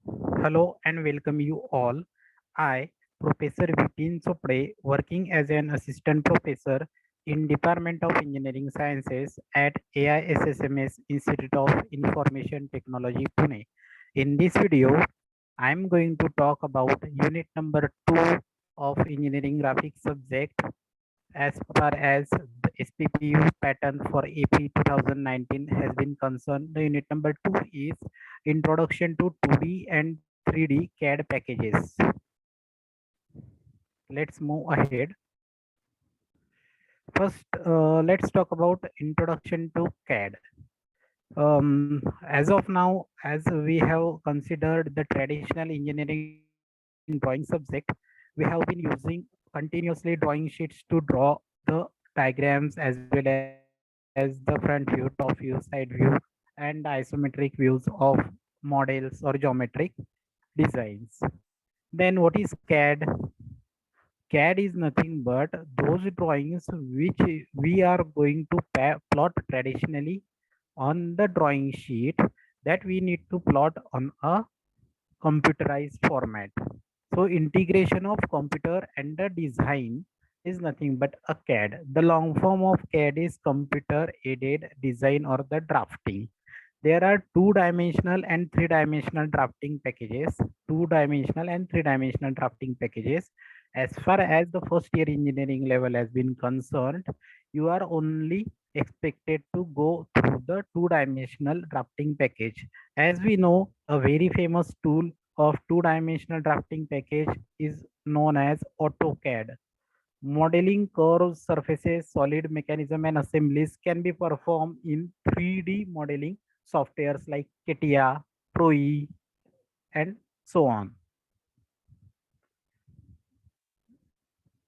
Hello and welcome you all. I, Professor Vipin Chopre, working as an assistant professor in Department of Engineering Sciences at AISSMS Institute of Information Technology, Pune. In this video, I am going to talk about unit number 2 of engineering graphics subject. As far as the SPPU pattern for AP 2019 has been concerned, the unit number 2 is Introduction to 2D and 3D CAD packages. Let's move ahead. First, let's talk about Introduction to CAD. As of now, as we have considered the traditional engineering drawing subject, we have been using continuously drawing sheets to draw the diagrams as well as the front view, top view, side view, and isometric views of models or geometric designs. Then what is CAD? CAD is nothing but those drawings which we are going to plot traditionally on the drawing sheet that we need to plot on a computerized format. So integration of computer and the design is nothing but a CAD. The long form of CAD is computer aided design or the drafting. There are two-dimensional and three-dimensional drafting packages. Two-dimensional and three-dimensional drafting packages. As far as the first year engineering level has been concerned, you are only expected to go through the two-dimensional drafting package. As we know, a very famous tool of two-dimensional drafting package is known as AutoCAD. Modeling curves, surfaces, solid mechanism, and assemblies can be performed in 3D modeling softwares like CATIA, ProE, and so on.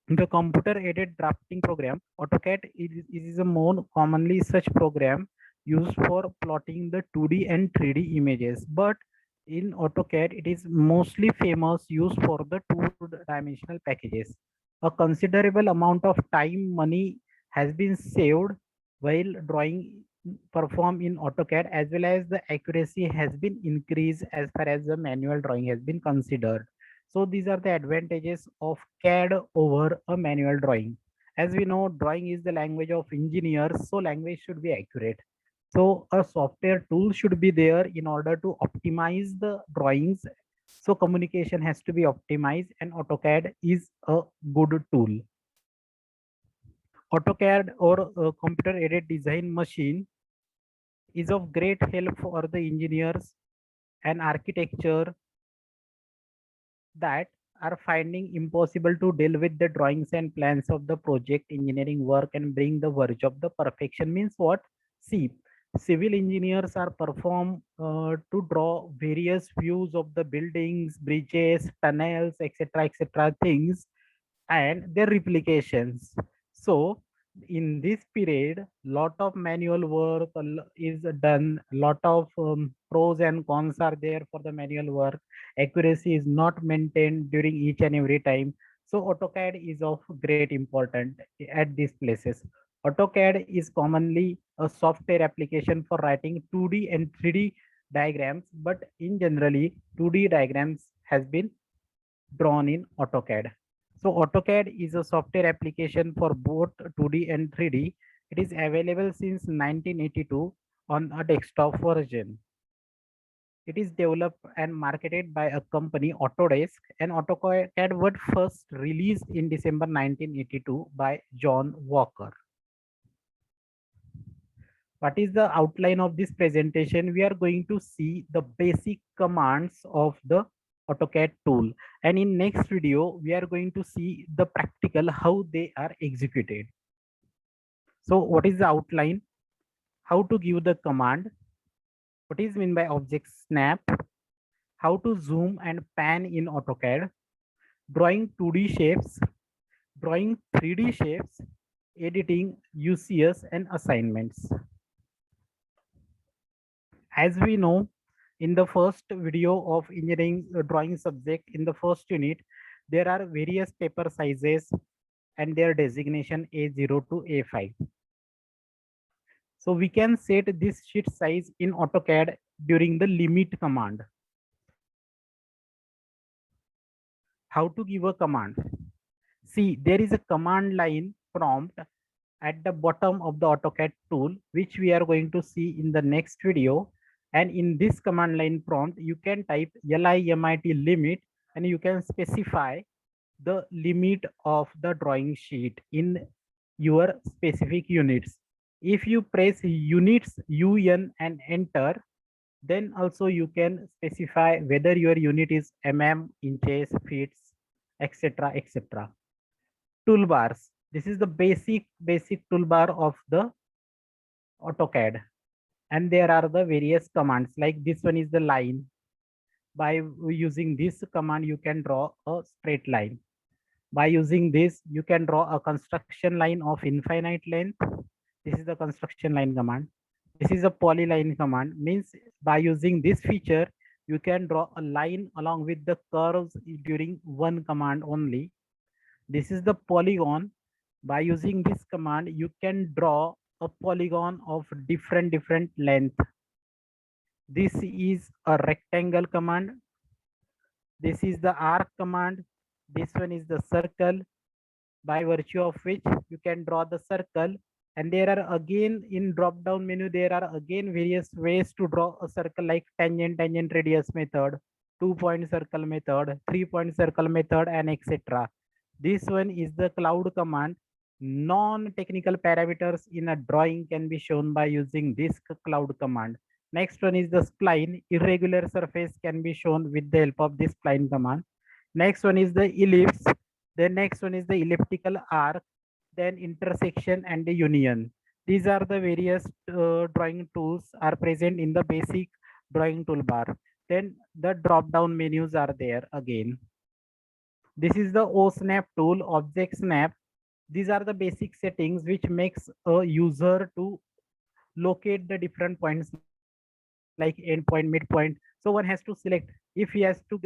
The computer-aided drafting program, AutoCAD is a more commonly such program used for plotting the 2D and 3D images. But in AutoCAD, it is mostly famous used for the two-dimensional packages. A considerable amount of time, money has been saved while drawing performed in AutoCAD, as well as the accuracy has been increased as far as the manual drawing has been considered. So these are the advantages of CAD over a manual drawing. As we know, drawing is the language of engineers, so language should be accurate. So a software tool should be there in order to optimize the drawings. So communication has to be optimized, and AutoCAD is a good tool. AutoCAD or computer aided design machine is of great help for the engineers and architecture that are finding impossible to deal with the drawings and plans of the project engineering work and bring the verge of the perfection. Means what? See, civil engineers are performed to draw various views of the buildings, bridges, tunnels, etc., things, and their replications. So in this period, lot of manual work is done, lot of pros and cons are there for the manual work. Accuracy is not maintained during each and every time. So AutoCAD is of great importance at these places. AutoCAD is commonly a software application for writing 2D and 3D diagrams, but in generally 2D diagrams has been drawn in AutoCAD. So AutoCAD is a software application for both 2D and 3D. It is available since 1982 on a desktop version. It is developed and marketed by a company, Autodesk, and AutoCAD was first released in December 1982 by John Walker. What is the outline of this presentation? We are going to see the basic commands of the AutoCAD tool, and in next video we are going to see the practical how they are executed. So what is the outline? How to give the command? What is mean by object snap? How to zoom and pan in AutoCAD? Drawing 2D shapes, drawing 3D shapes, editing UCS and assignments. As we know, in the first video of engineering drawing subject, in the first unit, there are various paper sizes and their designation A0 to A5. So we can set this sheet size in AutoCAD during the limit command. how to give a command. See, there is a command line prompt at the bottom of the AutoCAD tool, which we are going to see in the next video. And in this command line prompt, you can type LIMIT limit, and you can specify the limit of the drawing sheet in your specific units. If you press units UN and enter, then also you can specify whether your unit is mm, inches, feet, etc, etc. Toolbars. This is the basic toolbar of the AutoCAD, and there are the various commands, like this one is the line. By using this command you can draw a straight line. By using this you can draw a construction line of infinite length. This is the construction line command. This is a polyline command, means by using this feature you can draw a line along with the curves during one command only. This is the polygon. By using this command you can draw a polygon of different length. This is a rectangle command. This is the arc command. This one is the circle, by virtue of which you can draw the circle. And there are again, in drop down menu, there are again various ways to draw a circle, like tangent radius method, 2-point circle method, 3-point circle method, and etc. This one is the cloud command. Non-technical parameters in a drawing can be shown by using this cloud command. Next one is the spline. Irregular surface can be shown with the help of this spline command. Next one is the ellipse. The next one is the elliptical arc, then intersection and the union. These are the various drawing tools are present in the basic drawing toolbar. Then the drop down menus are there again. This is the OSnap tool, object snap. These are the basic settings which makes a user to locate the different points like endpoint, midpoint. So one has to select, if he has to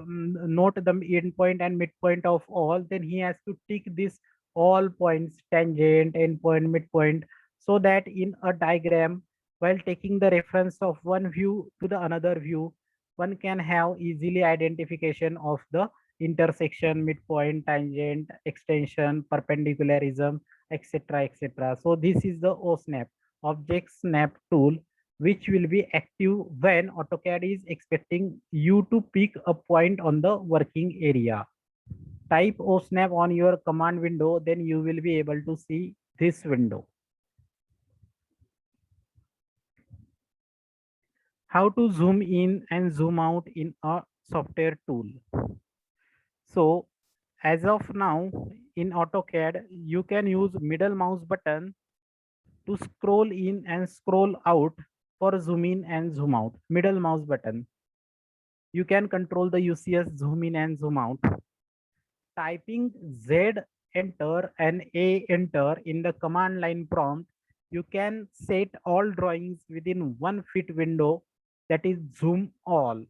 note the endpoint and midpoint of all, then he has to tick this all points, tangent, endpoint, midpoint, so that in a diagram, while taking the reference of one view to the another view, one can have easily identification of the intersection, midpoint, tangent, extension, perpendicularism, etc, etc. So this is the OSnap, object snap tool, which will be active when AutoCAD is expecting you to pick a point on the working area. Type OSnap on your command window, then you will be able to see this window. How to zoom in and zoom out in a software tool. So as of now in AutoCAD, you can use middle mouse button to scroll in and scroll out for zoom in and zoom out. Middle mouse button. You can control the UCS zoom in and zoom out. Typing Z enter and A enter in the command line prompt, you can set all drawings within 1 feet window, that is zoom all.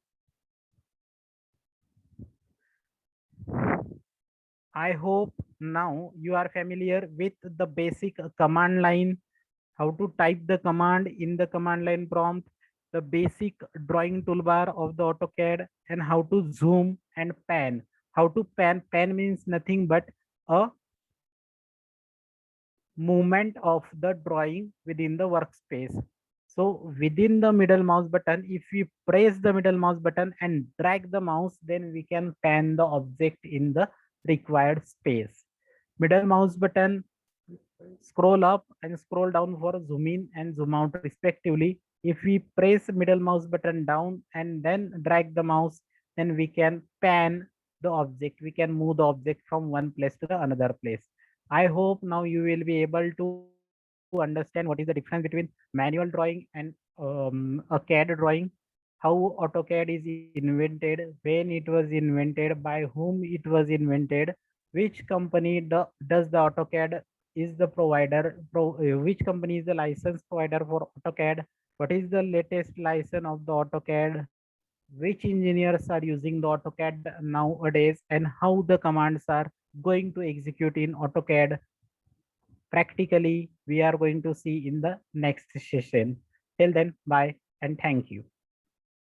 I hope now you are familiar with the basic command line, how to type the command in the command line prompt, the basic drawing toolbar of the AutoCAD, and how to zoom and pan. How to pan, pan means nothing but a movement of the drawing within the workspace. So within the middle mouse button, if we press the middle mouse button and drag the mouse, then we can pan the object in the required space. Middle mouse button, scroll up and scroll down for zoom in and zoom out respectively. If we press middle mouse button down and then drag the mouse, then we can pan the object. We can move the object from one place to the another place. I hope now you will be able to understand what is the difference between manual drawing and a CAD drawing, how AutoCAD is invented, when it was invented, by whom it was invented, which company does the AutoCAD is the provider, which company is the license provider for AutoCAD, what is the latest license of the AutoCAD, which engineers are using the AutoCAD nowadays, and how the commands are going to execute in AutoCAD. Practically, we are going to see in the next session. Till then, bye and thank you.